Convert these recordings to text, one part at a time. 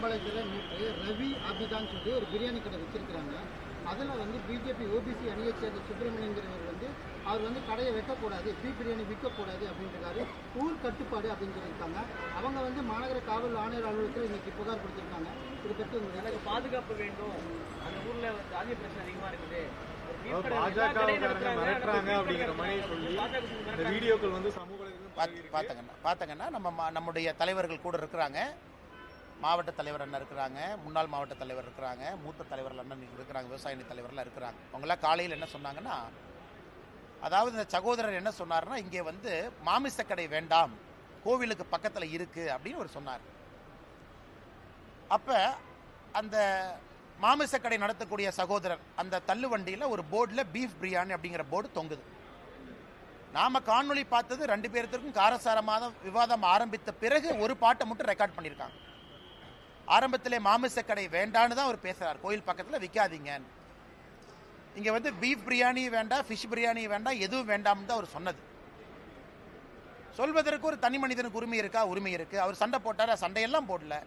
மாம்பாளையத்தில் நேற்று ரவி ஆபிதான் சொல்லி ஒரு பிரியாணி கடை வச்சிருக்கிறாங்க. அதில் வந்து பிஜேபி ஓபிசி அணியை சேர்ந்த சுப்பிரமணியங்கிறவர் வந்து அவர் வந்து கடையை வைக்கக்கூடாது, பீஃப் பிரியாணி விற்கக்கூடாது அப்படின்றாரு. ஊர் கட்டுப்பாடு அப்படின்னு சொல்லியிருக்காங்க. அவங்க வந்து மாநகர காவல் ஆணையர் அலுவலகத்தில் இன்னைக்கு புகார் கொடுத்துருக்காங்க. இதை பற்றி உங்களுக்கு பாதுகாப்பு வேண்டும், அந்த ஊர்ல ஜாதி பிரச்சனை அதிகமா இருக்குது, பார்த்தங்கன்னா நம்முடைய தலைவர்கள் கூட இருக்கிறாங்க. மாவட்ட தலைவர் அண்ணன் இருக்கிறாங்க, முன்னாள் மாவட்ட தலைவர் இருக்கிறாங்க, மூத்த தலைவர்கள் அண்ணன் இருக்கிறாங்க, விவசாய அணி தலைவர்லாம் இருக்கிறாங்க. அவங்களாம் காலையில் என்ன சொன்னாங்கன்னா, அதாவது இந்த சகோதரர் என்ன சொன்னார்னா, இங்கே வந்து மாமிசக்கடை வேண்டாம், கோவிலுக்கு பக்கத்தில் இருக்கு அப்படின்னு ஒரு சொன்னார். அப்ப அந்த மாமிசக்கடை நடத்தக்கூடிய சகோதரர் அந்த தள்ளு வண்டியில் ஒரு போர்டில் பீஃப் பிரியாணி அப்படிங்கிற போர்டு தொங்குது. நாம காணொலி பார்த்தது 2 பேர்த்திற்கும் காரசாரமாக விவாதம் ஆரம்பித்த பிறகு ஒரு பாட்டை மட்டும் ரெக்கார்ட் பண்ணியிருக்காங்க. ஆரம்பத்திலே மாமிசக்கடை வேண்டான்னு தான் அவர் பேசுறார், கோயில் பக்கத்தில் விற்காதீங்க. இங்க வந்து பீஃப் பிரியாணி வேண்டாம், ஃபிஷ் பிரியாணி வேண்டாம், எதுவும் வேண்டாம்னு தான் அவர் சொன்னது. சொல்வதற்கு ஒரு தனி மனிதனுக்கு உரிமை இருக்கா? உரிமை இருக்கு. அவர் சண்டை போட்டார், சண்டையெல்லாம் போடல.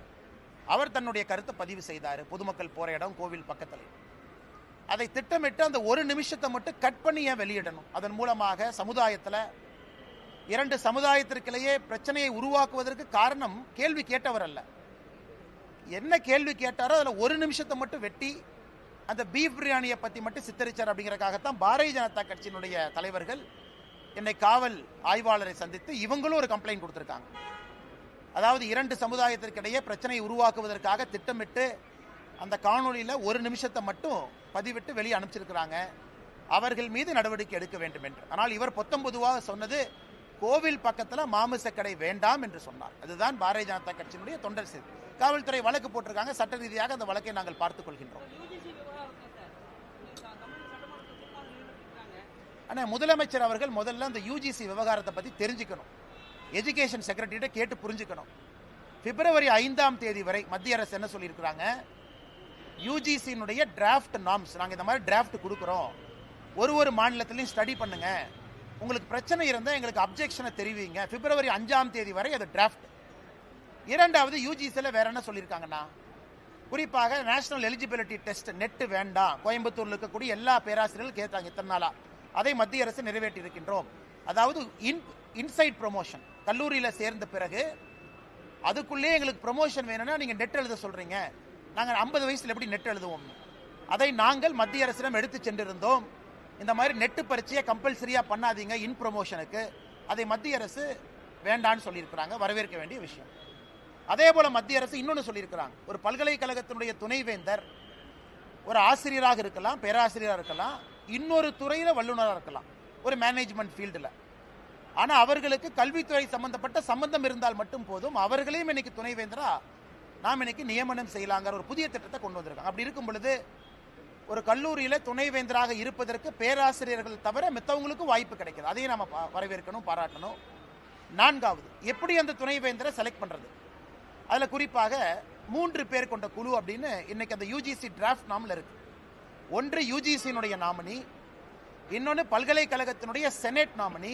அவர் தன்னுடைய கருத்தை பதிவு செய்தார். பொதுமக்கள் போற இடம் கோவில் பக்கத்தில். அதை திட்டமிட்டு அந்த ஒரு நிமிஷத்தை மட்டும் கட் பண்ணி ஏன் வெளியிடணும்? அதன் மூலமாக சமுதாயத்தில் 2 சமுதாயத்திற்கிலேயே பிரச்சனையை உருவாக்குவதற்கு காரணம் கேள்வி கேட்டவர் அல்ல. என்ன கேள்வி கேட்டாரோ அதில் ஒரு நிமிஷத்தை மட்டும் வெட்டி அந்த பீஃப் பிரியாணியை பற்றி மட்டும் சித்தரிச்சார். அப்படிங்கிறதுக்காகத்தான் பாரதிய ஜனதா கட்சியினுடைய தலைவர்கள் என்னை காவல் ஆய்வாளரை சந்தித்து இவங்களும் ஒரு கம்ப்ளைண்ட் கொடுத்துருக்காங்க. அதாவது 2 சமுதாயத்திற்கிடையே பிரச்சனையை உருவாக்குவதற்காக திட்டமிட்டு அந்த காணொலியில் ஒரு நிமிஷத்தை மட்டும் பதிவிட்டு வெளியே அனுப்பிச்சிருக்கிறாங்க. அவர்கள் மீது நடவடிக்கை எடுக்க வேண்டும் என்று. ஆனால் இவர் பொதுவாக சொன்னது கோவில் பக்கத்தில் மாமிசக்கடை வேண்டாம் என்று சொன்னார். அதுதான் பாரதிய ஜனதா கட்சியினுடைய தொண்டர் செய்தி. காவல்துறை வழக்கு போட்டிருக்காங்க. சட்ட ரீதியாக அந்த வழக்கை நாங்கள் பார்த்துக் கொள்கின்றோம். ஆனால் முதலமைச்சர் அவர்கள் முதல்ல அந்த யூஜிசி விவகாரத்தை பற்றி தெரிஞ்சுக்கணும். எஜுகேஷன் செக்ரட்டரியிட்ட கேட்டு புரிஞ்சுக்கணும். பிப்ரவரி 5ஆம் தேதி வரை மத்திய அரசு என்ன சொல்லியிருக்கிறாங்க, யூஜிசியினுடைய டிராஃப்ட் நார்ம்ஸ் நாங்கள் இந்த மாதிரி டிராஃப்ட் கொடுக்குறோம், ஒரு மாநிலத்திலையும் ஸ்டடி பண்ணுங்க, உங்களுக்கு பிரச்சனை இருந்தால் எங்களுக்கு அப்ஜெக்ஷனை தெரிவிங்க. பிப்ரவரி 5ஆம் தேதி வரை அது டிராஃப்ட். இரண்டாவது யூஜிசியில் வேற என்ன சொல்லியிருக்காங்கன்னா, குறிப்பாக நேஷனல் எலிஜிபிலிட்டி டெஸ்ட் நெட் வேண்டாம், கோயம்புத்தூரில் இருக்கக்கூடிய எல்லா பேராசிரியர்களும் கேட்டாங்க இத்தனை நாளா, அதை மத்திய அரசு நிறைவேற்றி இருக்கின்றோம். அதாவது இன்சைட் ப்ரொமோஷன், கல்லூரியில் சேர்ந்த பிறகு அதுக்குள்ளே எங்களுக்கு ப்ரொமோஷன் வேணும்னா நீங்கள் நெட் எழுத சொல்றீங்க, நாங்கள் 50 வயசில் எப்படி நெட் எழுதுவோம்? அதை நாங்கள் மத்திய அரசிடம் எடுத்து சென்றிருந்தோம். இந்த மாதிரி நெட்டு பரீட்சையை கம்பல்சரியா பண்ணாதீங்க இன் ப்ரொமோஷனுக்கு, அதை மத்திய அரசு வேண்டான்னு சொல்லியிருக்கிறாங்க. வரவேற்க வேண்டிய விஷயம். அதே போல மத்திய அரசு இன்னொன்று சொல்லியிருக்கிறாங்க, ஒரு பல்கலைக்கழகத்தினுடைய துணைவேந்தர் ஒரு ஆசிரியராக இருக்கலாம், பேராசிரியராக இருக்கலாம், இன்னொரு துறையில் வல்லுநராக இருக்கலாம், ஒரு மேனேஜ்மெண்ட் ஃபீல்டில். ஆனால் அவர்களுக்கு கல்வித்துறை சம்பந்தப்பட்ட சம்பந்தம் இருந்தால் மட்டும் போதும், அவர்களையும் இன்னைக்கு துணைவேந்தரா நாம் இன்னைக்கு நியமனம் செய்யலாங்கிற ஒரு புதிய திட்டத்தை கொண்டு வந்திருக்காங்க. அப்படி இருக்கும் பொழுது ஒரு கல்லூரியில் துணைவேந்தராக இருப்பதற்கு பேராசிரியர்கள் தவிர மற்றவங்களுக்கும் வாய்ப்பு கிடைக்குது. அதையும் நம்ம வரவேற்கணும், பாராட்டணும். 4வது, எப்படி அந்த துணைவேந்தரை செலக்ட் பண்றது? அதில் குறிப்பாக 3 பேர் கொண்ட குழு அப்படின்னு இன்னைக்கு அந்த யூஜிசி டிராஃப்ட் நாமில் இருக்கு. ஒன்று யூஜிசியினுடைய நாமினி, இன்னொன்று பல்கலைக்கழகத்தினுடைய செனட் நாமினி,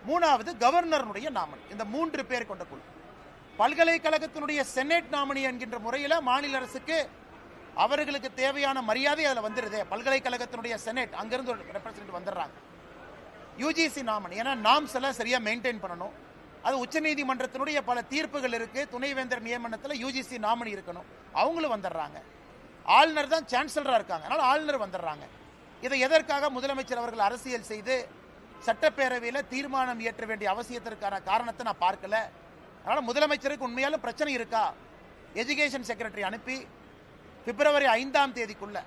3வது கவர்னருடைய நாமினி. இந்த 3 பேர் கொண்ட குழு. பல்கலைக்கழகத்தினுடைய செனட் நாமினி என்கின்ற முறையில் மாநில அரசுக்கு அவர்களுக்கு தேவையான மரியாதை அதில் வந்துடுது. பல்கலைக்கழகத்தினுடைய செனட் அங்கிருந்து ஒரு ரெப்ரசன்ட் வந்துடுறாங்க. யூஜிசி நாமினி, ஏன்னா நாம்ஸ் எல்லாம் சரியா மெயின்டைன் பண்ணணும். அது உச்சநீதிமன்றத்தினுடைய பல தீர்ப்புகள் இருக்கு. துணைவேந்தர் நியமனத்தில் யூஜிசி நாமினி இருக்கணும், அவங்களும் வந்துடுறாங்க. ஆளுநர் தான் சான்சலரா இருக்காங்க, அதனால ஆளுநர் வந்துடுறாங்க. இதை எதற்காக முதலமைச்சர் அவர்கள் அரசியல் செய்து சட்டப்பேரவையில் தீர்மானம் இயற்ற வேண்டிய அவசியத்திற்கான காரணத்தை நான் பார்க்கல. அதனால முதலமைச்சருக்கு உண்மையாலும் பிரச்சனை இருக்கா, எஜுகேஷன் செக்ரட்டரி அனுப்பி பிப்ரவரி 5ஆம் தேதிக்குள்ள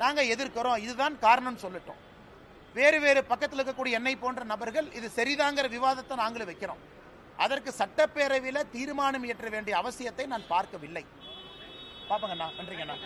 நாங்கள் எதிர்க்கிறோம், இதுதான் காரணம் சொல்லட்டும். வேறு பக்கத்தில் இருக்கக்கூடிய என்னை போன்ற நபர்கள் இது சரிதாங்கிற விவாதத்தை நாங்களும் வைக்கிறோம். அதற்கு சட்டப்பேரவையில் தீர்மானம் இயற்ற வேண்டிய அவசியத்தை நான் பார்க்கவில்லை. பாப்பங்கண்ணா, நன்றிங்கண்ணா.